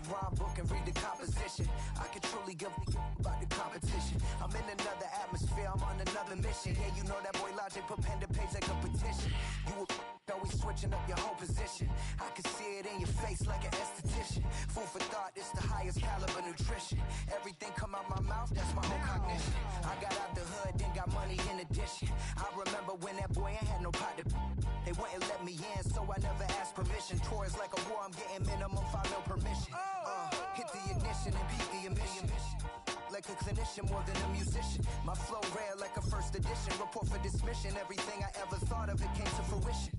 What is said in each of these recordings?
rhyme book and read the composition. I can truly give about the competition. I'm in another atmosphere, I'm on another mission. Yeah, you know that boy Logic put pen to page like a petition. You always switching up your whole position. I can see it in your face like an esthetician. Food for thought, it's the highest caliber nutrition. Everything come out my mouth, that's my own cognition. I got out the hood, then got money in addition. I remember when that boy ain't had no pot to. They wouldn't let me in, so I never asked permission. Tours like a war, I'm getting minimum 5 mil permission. Hit the ignition and beat the emission. Like a clinician more than a musician. My flow rare like a first edition. Report for dismission. Everything I ever thought of, it came to fruition.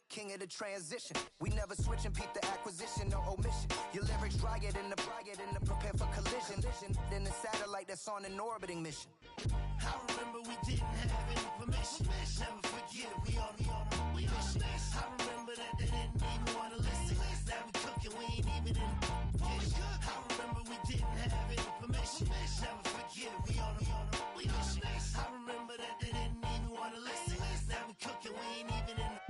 King of the transition. We never switch and peep the acquisition, no omission. Your lyrics dry it in the prepare for collision. Then the satellite that's on an orbiting mission. I remember we didn't have any permission. Never forget we on a mission. I remember that they didn't even want to listen. Now we cooking, we ain't even in the kitchen. I remember we didn't have any permission. Never forget we on a mission. I remember that they didn't even want to listen. Now we cooking, we ain't even in the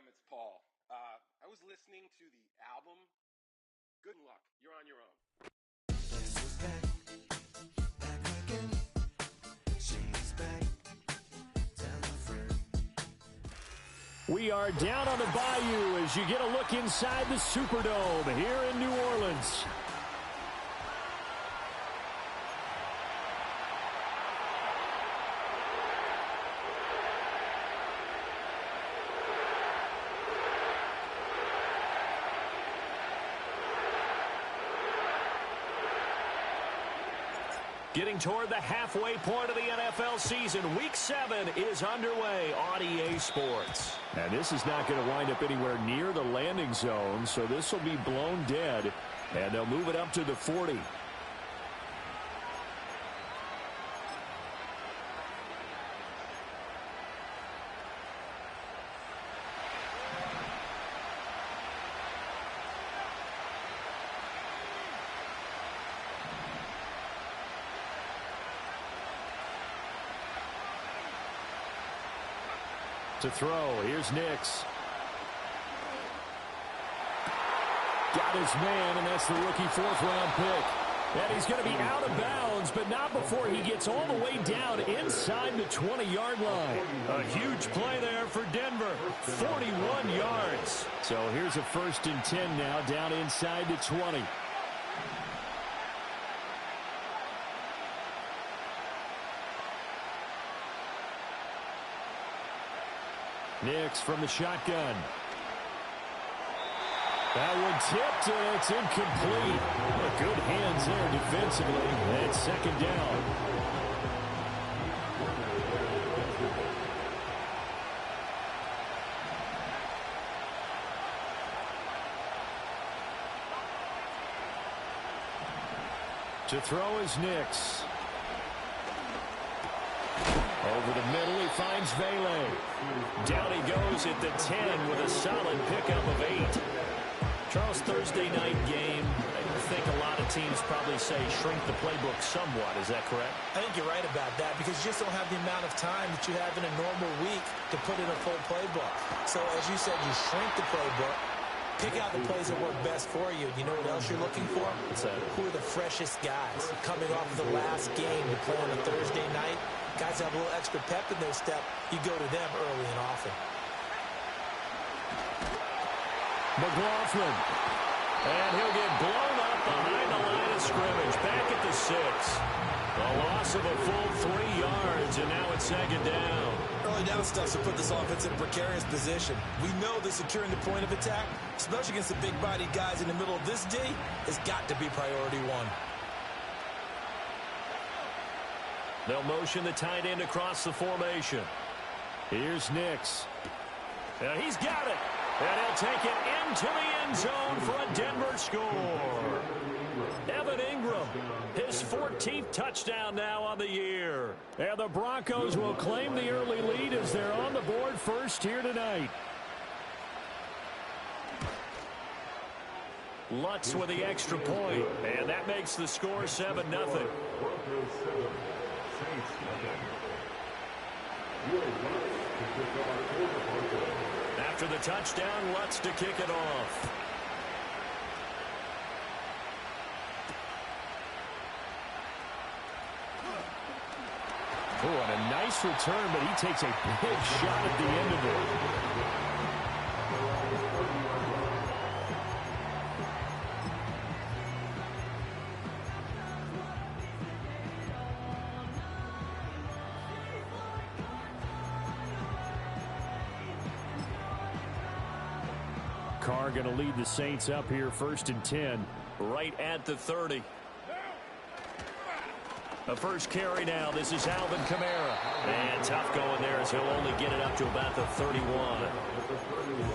It's Paul. I was listening to the album. Good luck. You're on your own. We are down on the bayou as you get a look inside the Superdome here in New Orleans. Getting toward the halfway point of the NFL season. Week 7 is underway on EA Sports. And this is not going to wind up anywhere near the landing zone, so this will be blown dead, and they'll move it up to the 40. To throw, here's Nix. Got his man, and that's the rookie 4th-round pick. And he's going to be out of bounds, but not before he gets all the way down inside the 20-yard line. A huge play there for Denver, 41 yards. So here's a 1st and 10 now, down inside the 20. Nix from the shotgun. That one tipped, and it's incomplete. Good hands there defensively. And 2nd down. To throw is Nix. Over the middle, he finds Vele. Down he goes at the 10 with a solid pickup of 8. Charles, Thursday night game, I think a lot of teams probably say shrink the playbook somewhat. Is that correct? I think you're right about that because you just don't have the amount of time that you have in a normal week to put in a full playbook. So as you said, you shrink the playbook, pick out the plays that work best for you. You know what else you're looking for? What's that? Who are the freshest guys coming off of the last game to play on a Thursday night? Guys have a little extra pep in their step. You go to them early and often. McLaughlin. And he'll get blown up behind the line of scrimmage. Back at the 6. A loss of a full 3 yards, and now it's 2nd down. Early down stuff to put this offense in a precarious position. We know that securing the point of attack, especially against the big-bodied guys in the middle of this D, has got to be priority 1. They'll motion the tight end across the formation. Here's Nix. He's got it. And he'll take it into the end zone for a Denver score. Evan Ingram, his 14th touchdown now on the year. And the Broncos will claim the early lead as they're on the board first here tonight. Lutz with the extra point, and that makes the score 7-0. After the touchdown, Lutz to kick it off. Oh, and a nice return, but he takes a big shot at the end of it. Carr going to lead the Saints up here 1st and 10, right at the 30. The first carry now. This is Alvin Kamara. And tough going there as he'll only get it up to about the 31.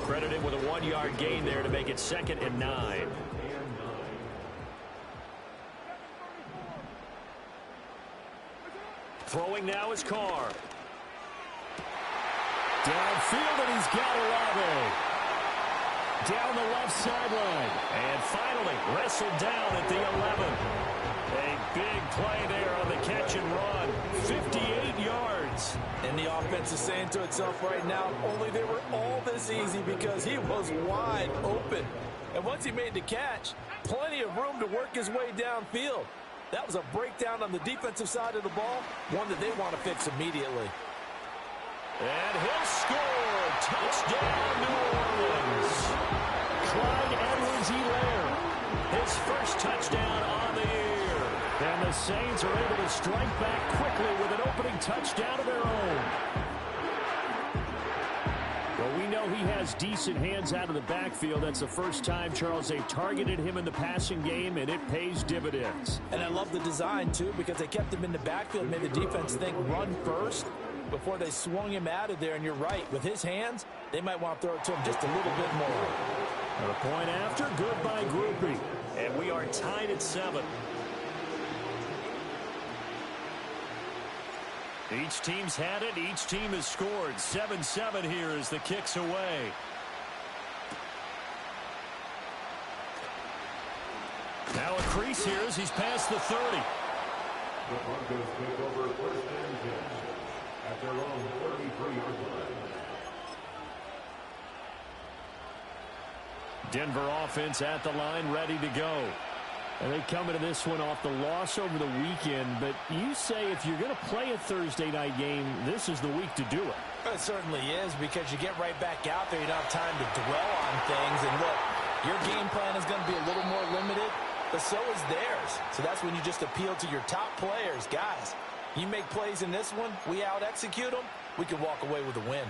Credit him with a 1-yard gain there to make it 2nd and 9. Throwing now is Carr. Downfield, and he's got Olave. Down the left sideline. And finally wrestled down at the 11. A big play there on the catch and run. 58 yards. And the offense is saying to itself right now, only they were all this easy because he was wide open. And once he made the catch, plenty of room to work his way downfield. That was a breakdown on the defensive side of the ball, one that they want to fix immediately. And he'll score. Touchdown, New Orleans. Clyde Edwards-Helaire, his first touchdown on the year. And the Saints are able to strike back quickly with an opening touchdown of their own. Well, we know he has decent hands out of the backfield. That's the first time, Charles, they've targeted him in the passing game, and it pays dividends. And I love the design, too, because they kept him in the backfield, made the defense think run first before they swung him out of there. And you're right, with his hands, they might want to throw it to him just a little bit more. A point after, good by Groupie. And we are tied at 7. Each team's had it. Each team has scored. 7-7 here as the kick's away. Now a crease here as he's past the 30. The Broncos take over 1st and 10 at their own 33-yard line. Denver offense at the line, ready to go. And they come into this one off the loss over the weekend. But you say if you're going to play a Thursday night game, this is the week to do it. It certainly is, because you get right back out there. You don't have time to dwell on things. And look, your game plan is going to be a little more limited, but so is theirs. So that's when you just appeal to your top players. Guys, you make plays in this one, we out-execute them, we can walk away with a win.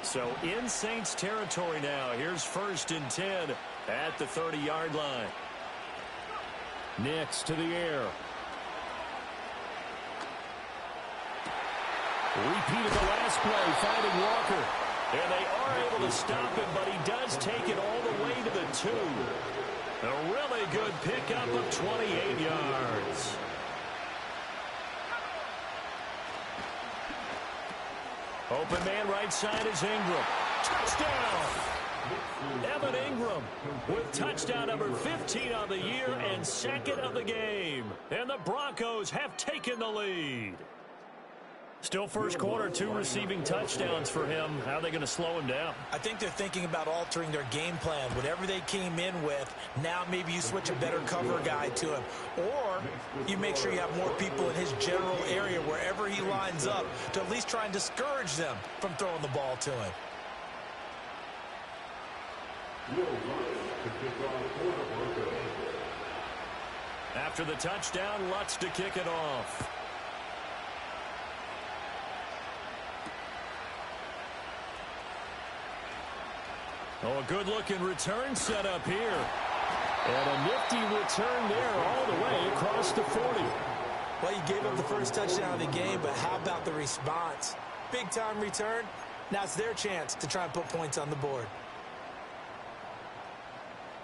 So in Saints territory now. Here's 1st and 10 at the 30-yard line. Nix to the air. Repeat of the last play, finding Walker. And they are able to stop him, but he does take it all the way to the 2. A really good pickup of 28 yards. Open man right side is Ingram. Touchdown! Evan Ingram with touchdown number 15 on the year and 2nd of the game. And the Broncos have taken the lead. Still first quarter, 2 receiving touchdowns for him. How are they going to slow him down? I think they're thinking about altering their game plan. Whatever they came in with, now maybe you switch a better cover guy to him. Or you make sure you have more people in his general area wherever he lines up to at least try and discourage them from throwing the ball to him. After the touchdown, Lutz to kick it off. Oh, a good-looking return set up here. And a nifty return there all the way across the 40. Well, you gave up the first touchdown of the game, but how about the response? Big-time return. Now it's their chance to try and put points on the board.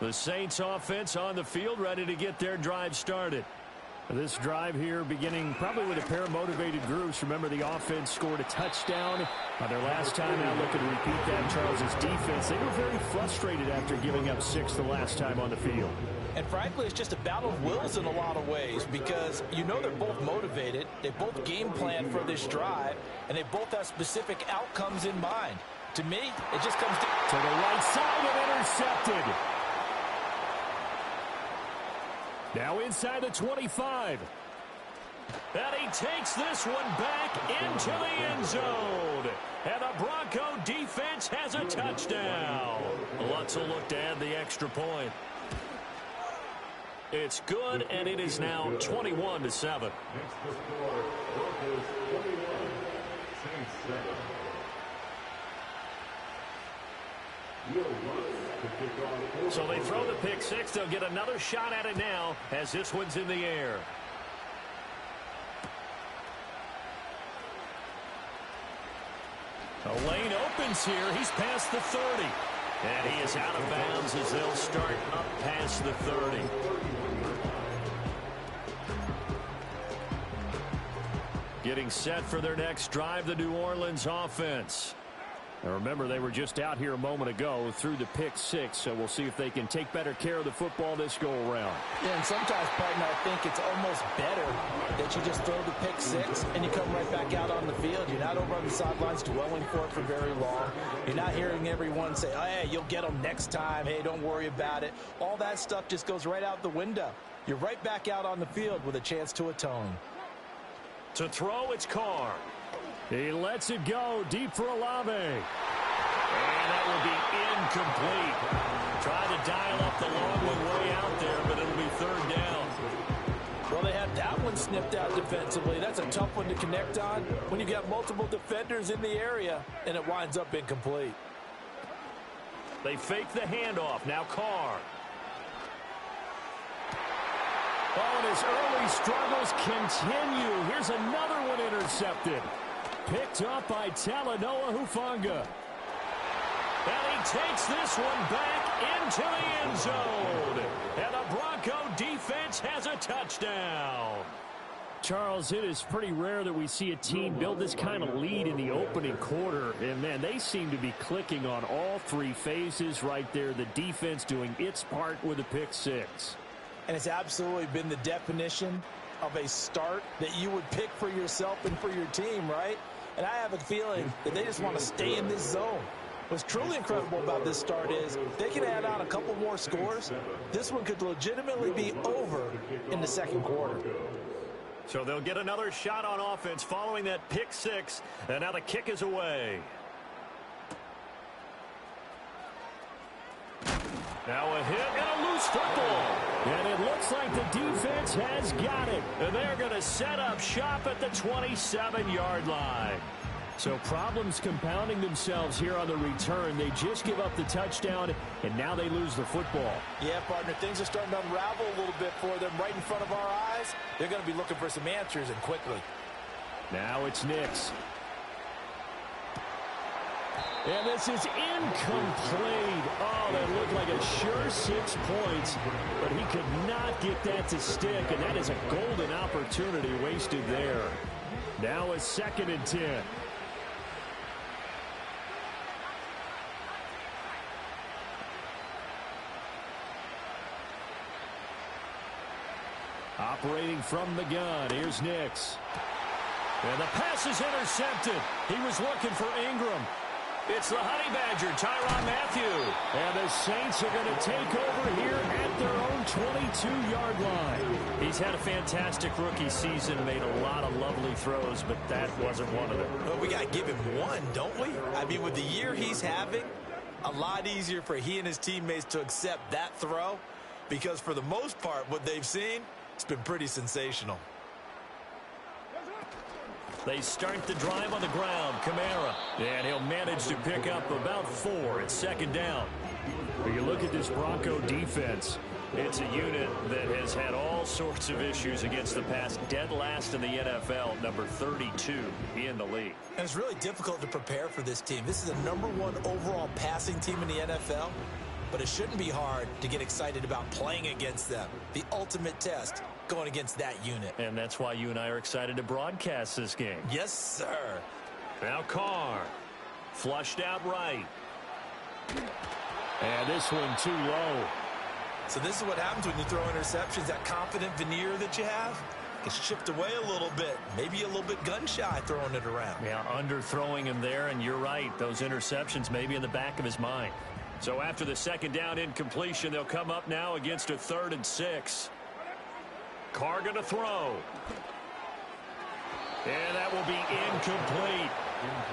The Saints offense on the field, ready to get their drive started. This drive here beginning probably with a pair of motivated groups. Remember, the offense scored a touchdown on their last time out. Looking to repeat that. Charles's defense, they were very frustrated after giving up 6 the last time on the field. And frankly, it's just a battle of wills in a lot of ways because you know they're both motivated. They both game plan for this drive, and they both have specific outcomes in mind. To me, it just comes to the right side and intercepted. Now inside the 25. And he takes this one back into the end zone. And the Bronco defense has a touchdown. Lutz will look to add the extra point. It's good, and it is now 21-7. Next to score, Broncos 21, Saints 7. So they throw the pick six. They'll get another shot at it now as this one's in the air. A lane opens here. He's past the 30. And he is out of bounds as they'll start up past the 30. Getting set for their next drive, the New Orleans offense. Now remember, they were just out here a moment ago through the pick six, so we'll see if they can take better care of the football this go-around. Yeah, and sometimes, partner, I think it's almost better that you just throw the pick six and you come right back out on the field. You're not over on the sidelines dwelling for it for very long. You're not hearing everyone say, oh, hey, you'll get them next time. Hey, don't worry about it. All that stuff just goes right out the window. You're right back out on the field with a chance to atone. To throw, it's Carr. He lets it go deep for Olave. And that will be incomplete. Try to dial up the long one way out there, but it'll be third down. Well, they had that one snipped out defensively. That's a tough one to connect on when you got multiple defenders in the area, and it winds up incomplete. They fake the handoff. Now Carr. Oh, and his early struggles continue. Here's another one intercepted. Picked up by Talanoa Hufanga. And he takes this one back into the end zone. And the Bronco defense has a touchdown. Charles, it is pretty rare that we see a team build this kind of lead in the opening quarter. And, man, they seem to be clicking on all three phases right there. The defense doing its part with a pick six. And it's absolutely been the definition of a start that you would pick for yourself and for your team, right? And I have a feeling that they just want to stay in this zone. What's truly incredible about this start is they can add on a couple more scores. This one could legitimately be over in the second quarter. So they'll get another shot on offense following that pick six. And now the kick is away. Now a hit and a loose football. And it looks like the defense has got it. And they're going to set up shop at the 27-yard line. So problems compounding themselves here on the return. They just give up the touchdown, and now they lose the football. Yeah, partner, things are starting to unravel a little bit for them right in front of our eyes. They're going to be looking for some answers, and quickly. Now it's Nix. And this is incomplete. Oh, that looked like a sure 6 points, but he could not get that to stick, and that is a golden opportunity wasted there. Now a 2nd and 10. Operating from the gun, here's Nix. And the pass is intercepted. He was looking for Ingram. It's the Honey Badger, Tyrann Mathieu. And the Saints are going to take over here at their own 22-yard line. He's had a fantastic rookie season, made a lot of lovely throws, but that wasn't one of them. Well, we got to give him one, don't we? I mean, with the year he's having, a lot easier for he and his teammates to accept that throw, because for the most part, what they've seen, it's been pretty sensational. They start the drive on the ground. Kamara. And he'll manage to pick up about 4 at 2nd down. When you look at this Bronco defense, it's a unit that has had all sorts of issues against the pass. Dead last in the NFL, number 32 in the league. And it's really difficult to prepare for this team. This is the #1 overall passing team in the NFL. but it shouldn't be hard to get excited about playing against them. The ultimate test going against that unit. And that's why you and I are excited to broadcast this game. Yes, sir. Now Carr. Flushed out right. And this one too low. So this is what happens when you throw interceptions. That confident veneer that you have gets chipped away a little bit. Maybe a little bit gun-shy throwing it around. Yeah, underthrowing him there, and you're right. Those interceptions may be in the back of his mind. So after the second down incompletion, they'll come up now against a 3rd and 6. Carr going to throw. And that will be incomplete.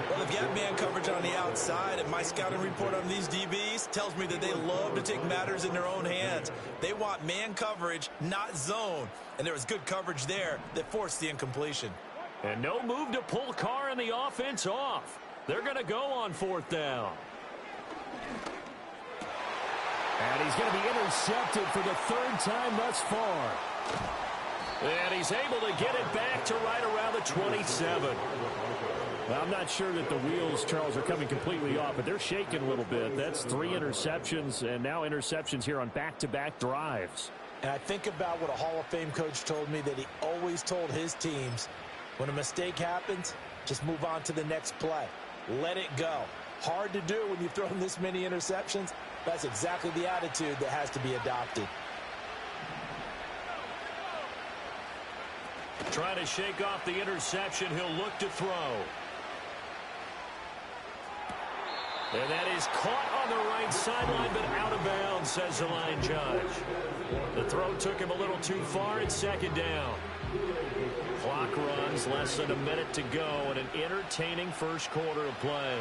Well, if you have man coverage on the outside, and my scouting report on these DBs tells me that they love to take matters in their own hands. They want man coverage, not zone. And there was good coverage there that forced the incompletion. And no move to pull Carr and the offense off. They're going to go on 4th down. And he's going to be intercepted for the 3rd time thus far. And he's able to get it back to right around the 27. Well, I'm not sure that the wheels, Charles, are coming completely off, but they're shaking a little bit. That's 3 interceptions, and now interceptions here on back-to-back drives. And I think about what a Hall of Fame coach told me, that he always told his teams, when a mistake happens, just move on to the next play. Let it go. Hard to do when you've thrown this many interceptions. That's exactly the attitude that has to be adopted. Trying to shake off the interception. He'll look to throw. And that is caught on the right sideline, but out of bounds, says the line judge. The throw took him a little too far. It's 2nd down. Clock runs, less than a minute to go, and an entertaining first quarter of play.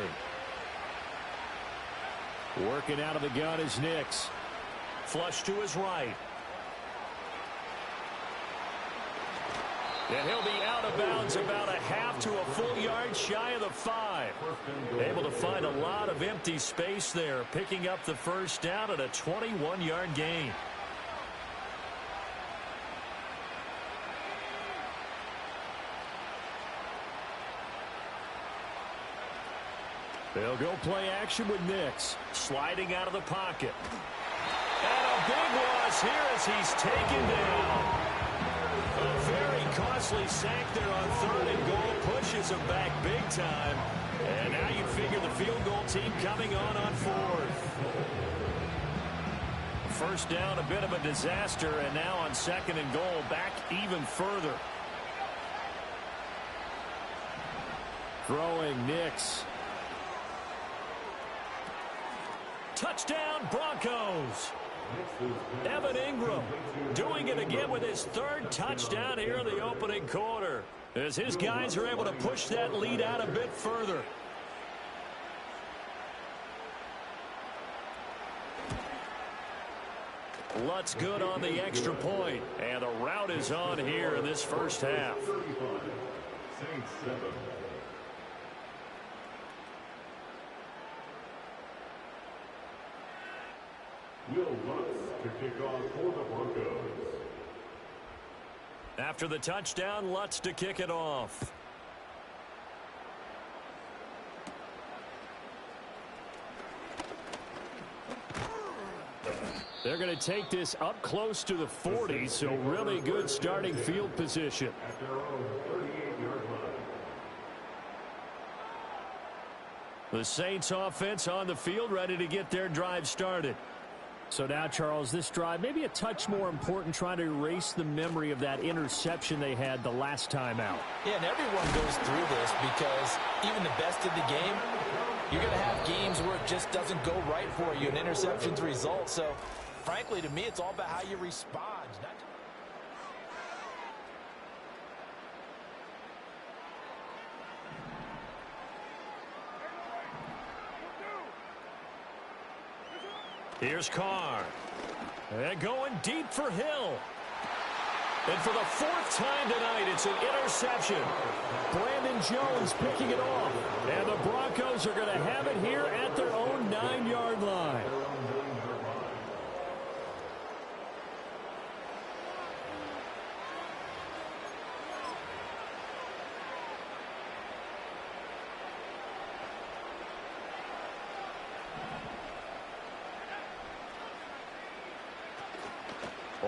Working out of the gun is Nix. Flush to his right. And he'll be out of bounds about a half to a full yard shy of the 5. Able to find a lot of empty space there, picking up the first down at a 21-yard gain. They'll go play action with Nix. Sliding out of the pocket. And a big loss here as he's taken down. A very costly sack there on 3rd and goal. Pushes him back big time. And now you figure the field goal team coming on 4th. First down, a bit of a disaster. And now on 2nd and goal, back even further. Throwing Nix. Touchdown, Broncos. Evan Ingram doing it again with his 3rd touchdown here in the opening quarter, as his guys are able to push that lead out a bit further. Lutz good on the extra point, and the route is on here in this first half. Will Lutz to kick off for the Broncos. After the touchdown, Lutz to kick it off. They're going to take this up close to the 40, so really good starting field position. At their own 38-yard line. The Saints offense on the field, ready to get their drive started. So now, Charles, this drive maybe a touch more important, trying to erase the memory of that interception they had the last time out. Yeah, and everyone goes through this because even the best of the game, you're going to have games where it just doesn't go right for you, and interceptions result. So, frankly, to me, it's all about how you respond. Here's Carr. And going deep for Hill. And for the 4th time tonight, it's an interception. Brandon Jones picking it off. And the Broncos are going to have it here at their own 9-yard line.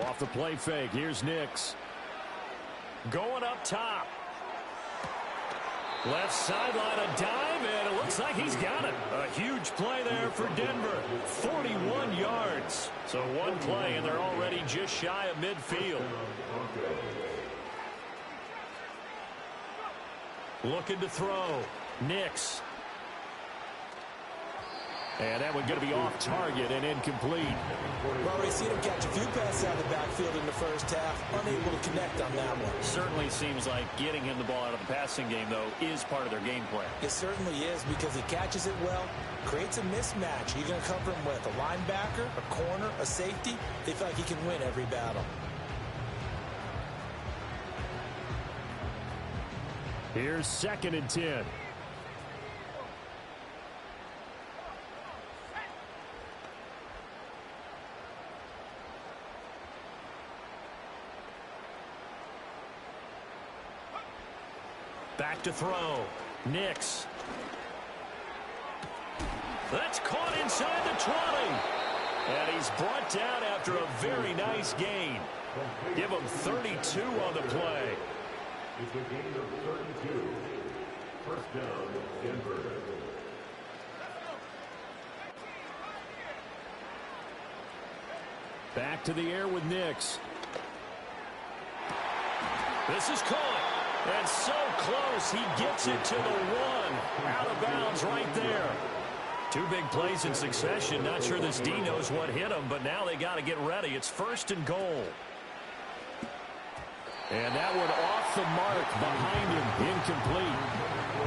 Off the play fake, here's Nix. Going up top. Left sideline, a dive, and it looks like he's got it. A huge play there for Denver. 41 yards. So one play, and they're already just shy of midfield. Looking to throw. Nix. And that one going to be off target and incomplete. Well, we've seen him catch a few passes out of the backfield in the first half. Unable to connect on that one. Certainly seems like getting him the ball out of the passing game, though, is part of their game plan. It certainly is because he catches it well, creates a mismatch. You're going to cover him with a linebacker, a corner, a safety. They feel like he can win every battle. Here's 2nd and 10. Back to throw. Nix. That's caught inside the 20. And he's brought down after a very nice gain. Give him 32 on the play. It's a gain of 32. First down, Denver. Back to the air with Nix. This is caught. And so close, he gets it to the 1. Out of bounds right there. 2 big plays in succession. Not sure this D knows what hit him, but now they got to get ready. It's 1st and goal. And that one off the mark behind him, incomplete.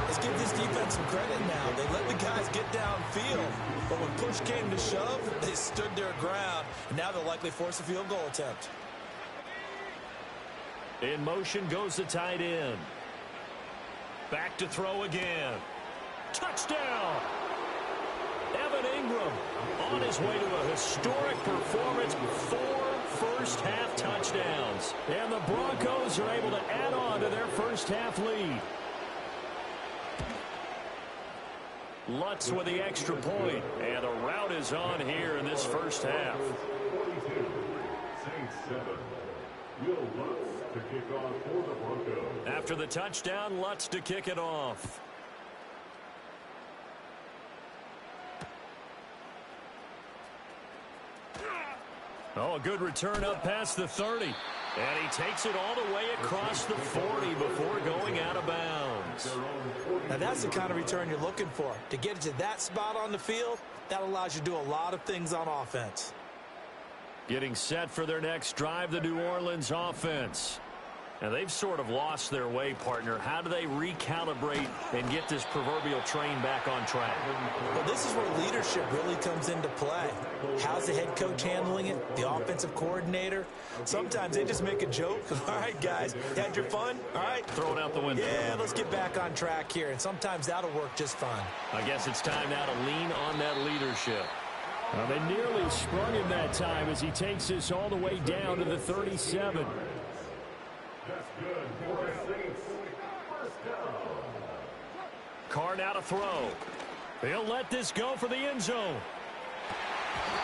Let's give this defense some credit now. They let the guys get downfield, but when push came to shove, they stood their ground. And now they'll likely force a field goal attempt. In motion goes the tight end. Back to throw again. Touchdown! Evan Ingram on his way to a historic performance. 4 first-half touchdowns. And the Broncos are able to add on to their first-half lead. Lutz with the extra point. And the route is on here in this first half. 42. Saints 7. Will Lutz to kick off for the Broncos. After the touchdown, Lutz to kick it off. Oh, a good return up past the 30. And he takes it all the way across the 40 before going out of bounds. Now that's the kind of return you're looking for. To get it to that spot on the field, that allows you to do a lot of things on offense. Getting set for their next drive, the New Orleans offense. And they've sort of lost their way, partner. How do they recalibrate and get this proverbial train back on track? Well, this is where leadership really comes into play. How's the head coach handling it? The offensive coordinator? Sometimes they just make a joke. All right, guys, you had your fun? All right. Throw it out the window. Yeah, let's get back on track here. And sometimes that'll work just fine. I guess it's time now to lean on that leadership. Well, they nearly sprung him that time as he takes this all the way down to the 37. That's good for the Saints. First down. Carr now to throw. He'll let this go for the end zone.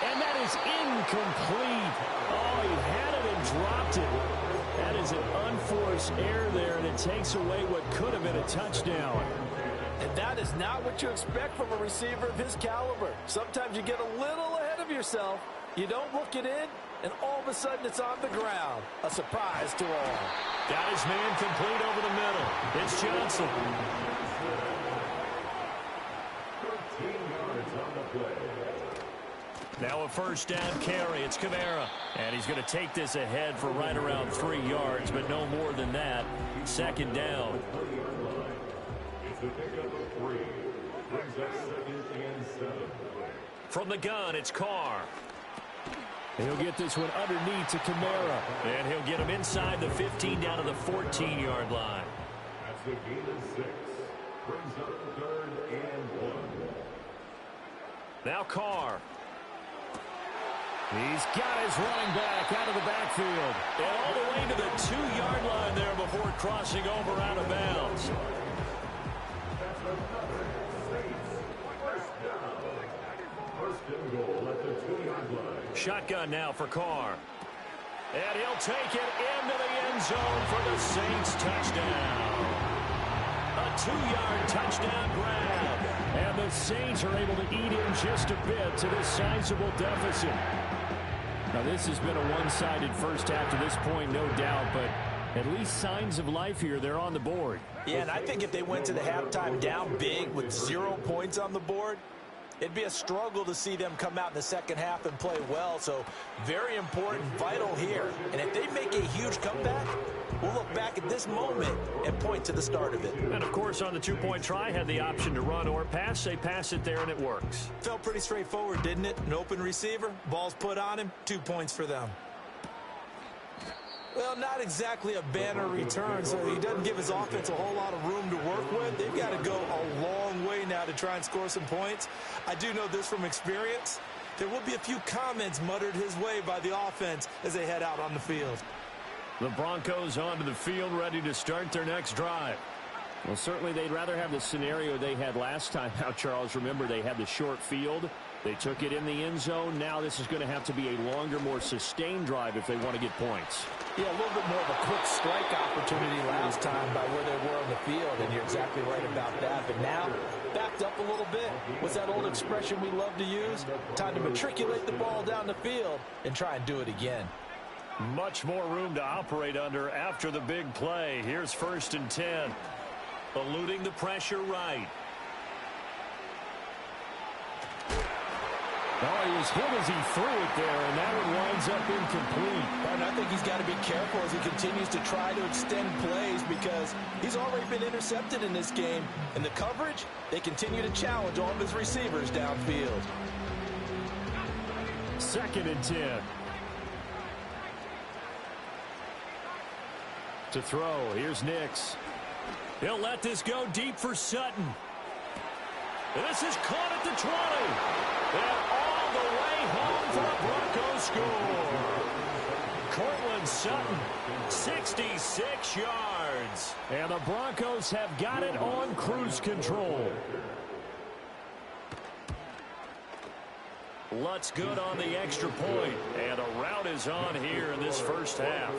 And that is incomplete. Oh, he had it and dropped it. That is an unforced error there, and it takes away what could have been a touchdown. And that is not what you expect from a receiver of his caliber. Sometimes you get a little ahead of yourself. You don't look it in, and all of a sudden it's on the ground. A surprise to all. Got his man complete over the middle. It's Johnson. 13 yards on the play. Now a first down carry. It's Kamara. And he's going to take this ahead for right around 3 yards, but no more than that. 2nd down. It's a pickup of 3. Brings us 2nd and 7. From the gun, it's Carr. He'll get this one underneath to Kamara. And he'll get him inside the 15 down to the 14-yard line. That's the gain of 6. Brings up 3rd and 1. Now Carr. He's got his running back out of the backfield. And all the way to the 2-yard line there before crossing over out of bounds. That's another Saints first down. First and goal at the 2-yard line. Shotgun now for Carr. And he'll take it into the end zone for the Saints touchdown. A 2-yard touchdown grab. And the Saints are able to eat in just a bit to this sizable deficit. Now, this has been a one-sided first half to this point, no doubt, but at least signs of life here. They're on the board. Yeah, and I think if they went to the halftime down big with 0 points on the board, it'd be a struggle to see them come out in the second half and play well. So very important, vital here. And if they make a huge comeback, we'll look back at this moment and point to the start of it. And, of course, on the two-point try, had the option to run or pass. They pass it there, and it works. Felt pretty straightforward, didn't it? An open receiver, ball's put on him, 2 points for them. Well, not exactly a banner return, so he doesn't give his offense a whole lot of room to work with. They've got to go a long way now to try and score some points. I do know this from experience. There will be a few comments muttered his way by the offense as they head out on the field. The Broncos onto the field, ready to start their next drive. Well, certainly they'd rather have the scenario they had last time out, Charles. Remember, they had the short field. They took it in the end zone. Now this is going to have to be a longer, more sustained drive if they want to get points. Yeah, a little bit more of a quick strike opportunity last time by where they were on the field, and you're exactly right about that. But now, backed up a little bit. What's that old expression we love to use? Time to matriculate the ball down the field and try and do it again. Much more room to operate under after the big play. Here's 1st and 10. Eluding the pressure right. Oh, he was hit as he threw it there, and that one winds up incomplete. And I think he's got to be careful as he continues to try to extend plays because he's already been intercepted in this game. And the coverage, they continue to challenge all of his receivers downfield. 2nd and 10. To throw, here's Nix. He'll let this go deep for Sutton. This is caught at the 20. And all the way home for a Broncos score. Cortland Sutton, 66 yards. And the Broncos have got it on cruise control. Lutz good on the extra point. And a rout is on here in this first half.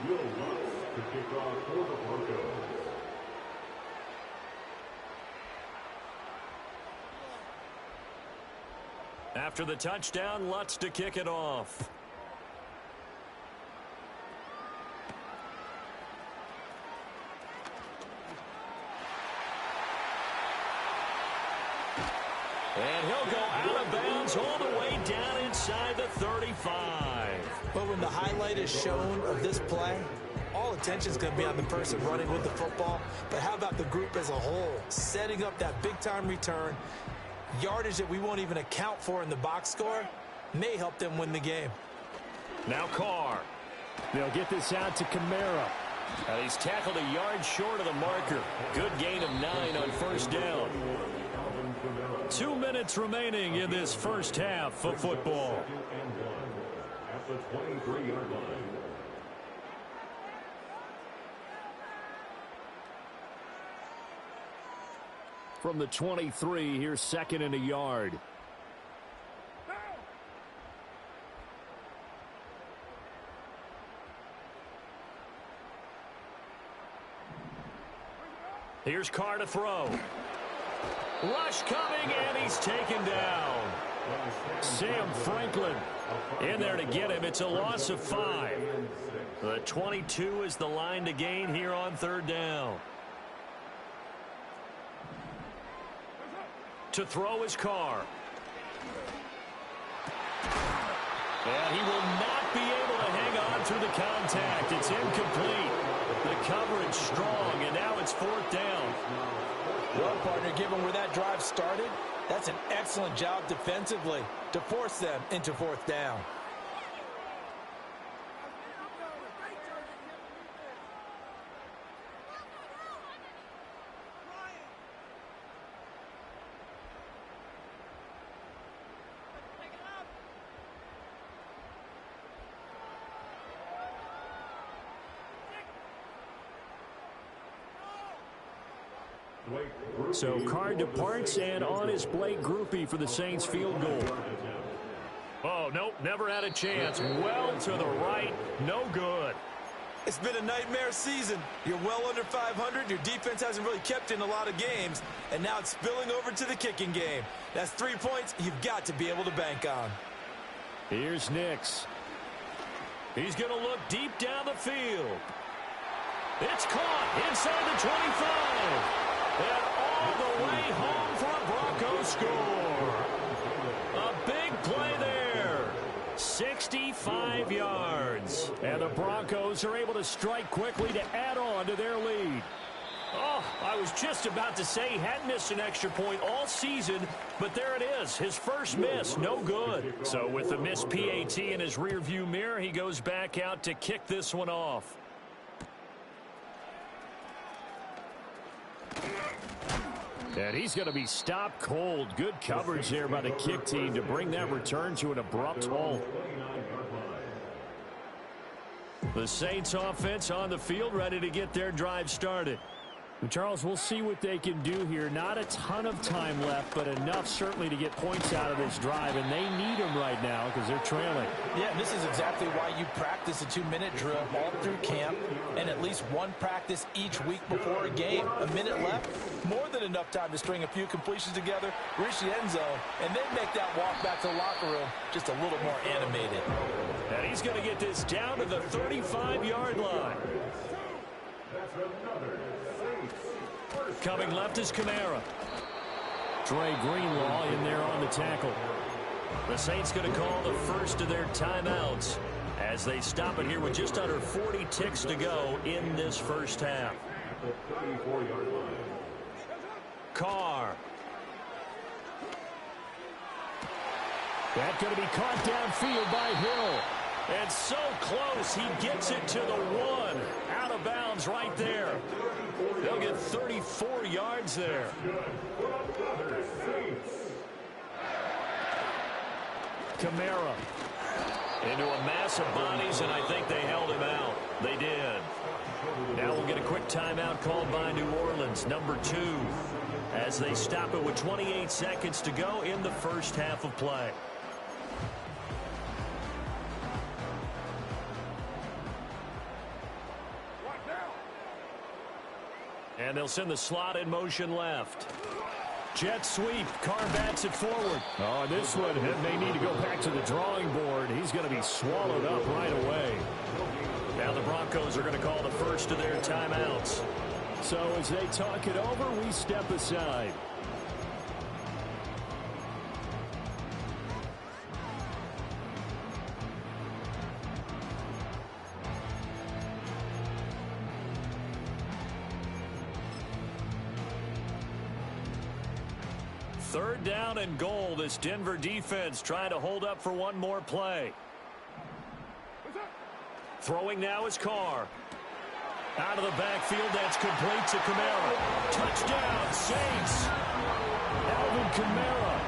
Will Lutz to kick off for the Broncos. After the touchdown, Lutz to kick it off. And he'll go out of bounds all the way down inside the 35. But when the highlight is shown of this play, all attention is going to be on the person running with the football. But how about the group as a whole? Setting up that big-time return, yardage that we won't even account for in the box score, may help them win the game. Now Carr. They'll get this out to Kamara. And he's tackled a yard short of the marker. Good gain of 9 on 1st down. 2 minutes remaining in this first half of football. At the 23-yard line. From the 23, here's 2nd and a yard. Here's Carr to throw. Rush coming, and he's taken down. Sam Franklin in there to get him. It's a loss of 5. The 22 is the line to gain here on 3rd down. To throw his Carr. And he will not be able to hang on through the contact. It's incomplete. The coverage strong, and now it's 4th down. Well, partner, given where that drive started, that's an excellent job defensively to force them into 4th down. So Carr departs, and on is Blake Grupe for the Saints field goal. Oh, nope, never had a chance. Well to the right, no good. It's been a nightmare season. You're well under 500. Your defense hasn't really kept in a lot of games, and now it's spilling over to the kicking game. That's 3 points you've got to be able to bank on. Here's Nix. He's going to look deep down the field. It's caught inside the 25. And all the way home for a Broncos score. A big play there. 65 yards. And the Broncos are able to strike quickly to add on to their lead. Oh, I was just about to say he hadn't missed an extra point all season, but there it is. His first miss, no good. So with the missed PAT in his rearview mirror, he goes back out to kick this one off. And he's going to be stopped cold. Good coverage there by the kick team to bring that return to an abrupt halt. The Saints offense on the field, ready to get their drive started. Charles, we'll see what they can do here. Not a ton of time left, but enough certainly to get points out of this drive, and they need them right now because they're trailing. Yeah, and this is exactly why you practice a 2-minute drill all through camp and at least one practice each week before a game. A minute left, more than enough time to string a few completions together, reach the end zone, and then make that walk back to the locker room just a little more animated. And he's going to get this down to the 35-yard line. Coming left is Kamara. Dre Greenlaw in there on the tackle. The Saints going to call the first of their timeouts as they stop it here with just under 40 ticks to go in this first half. Carr. That's going to be caught downfield by Hill. And so close, he gets it to the 1. Out of bounds right there. They'll get 34 yards there. Kamara into a mass of bodies, and I think they held him out. They did. Now we'll get a quick timeout called by New Orleans, number 2, as they stop it with 28 seconds to go in the first half of play. And they'll send the slot in motion left. Jet sweep. Carr bats it forward. Oh, this one may need to go back to the drawing board. He's going to be swallowed up right away. Now the Broncos are going to call the first of their timeouts. So as they talk it over, we step aside. Third down and goal. This Denver defense trying to hold up for one more play. Throwing now is Carr. Out of the backfield, that's complete to Kamara. Touchdown, Saints. Alvin Kamara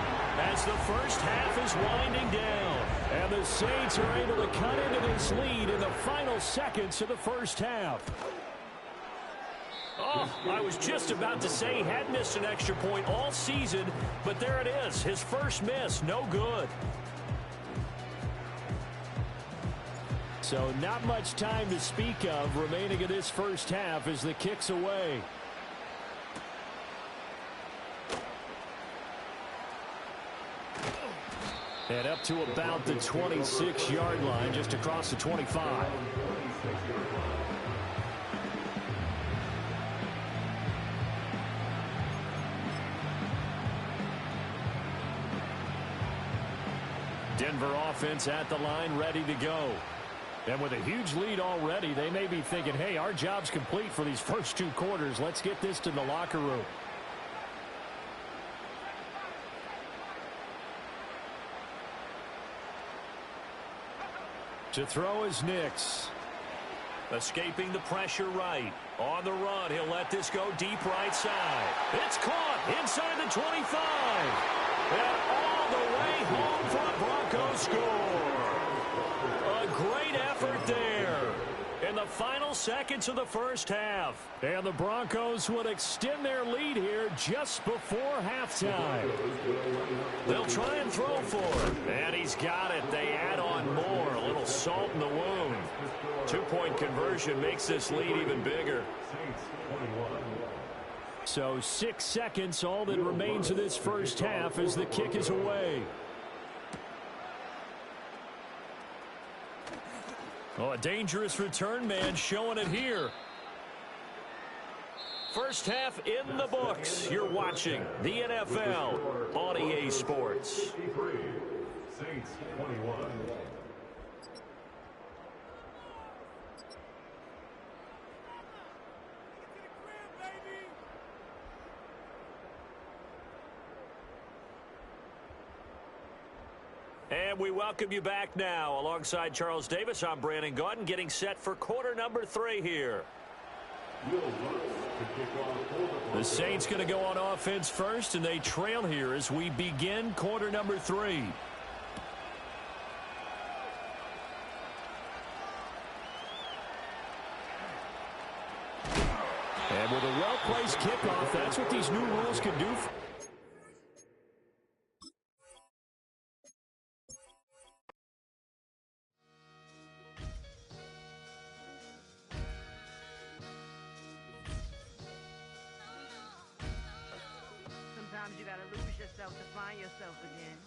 as the first half is winding down. And the Saints are able to cut into this lead in the final seconds of the first half. Oh, I was just about to say he had missed an extra point all season, but there it is. His first miss, no good. So not much time to speak of remaining in this first half as the kick's away. And up to about the 26-yard line, just across the 25. Denver offense at the line, ready to go. And with a huge lead already, they may be thinking, hey, our job's complete for these first 2 quarters. Let's get this to the locker room. To throw is Nix. Escaping the pressure right. On the run, he'll let this go deep right side. It's caught inside the 25. And all the way home for a Broncos score. A great effort there. In the The final seconds of the first half. And the Broncos would extend their lead here just before halftime. They'll try and throw for it. And he's got it. They add on more. A little salt in the wound. 2-point conversion makes this lead even bigger. So 6 seconds, all that remains of this first half as the kick is away. Oh, a dangerous return man showing it here. First half in the books. You're watching the NFL on EA Sports. Saints 21. And we welcome you back now. Alongside Charles Davis, I'm Brandon Gaudin, getting set for quarter number 3 here. The Saints going to go on offense first, and they trail here as we begin quarter number 3. And with a well-placed kickoff, that's what these new rules can do. Sometimes you gotta lose yourself to find yourself again.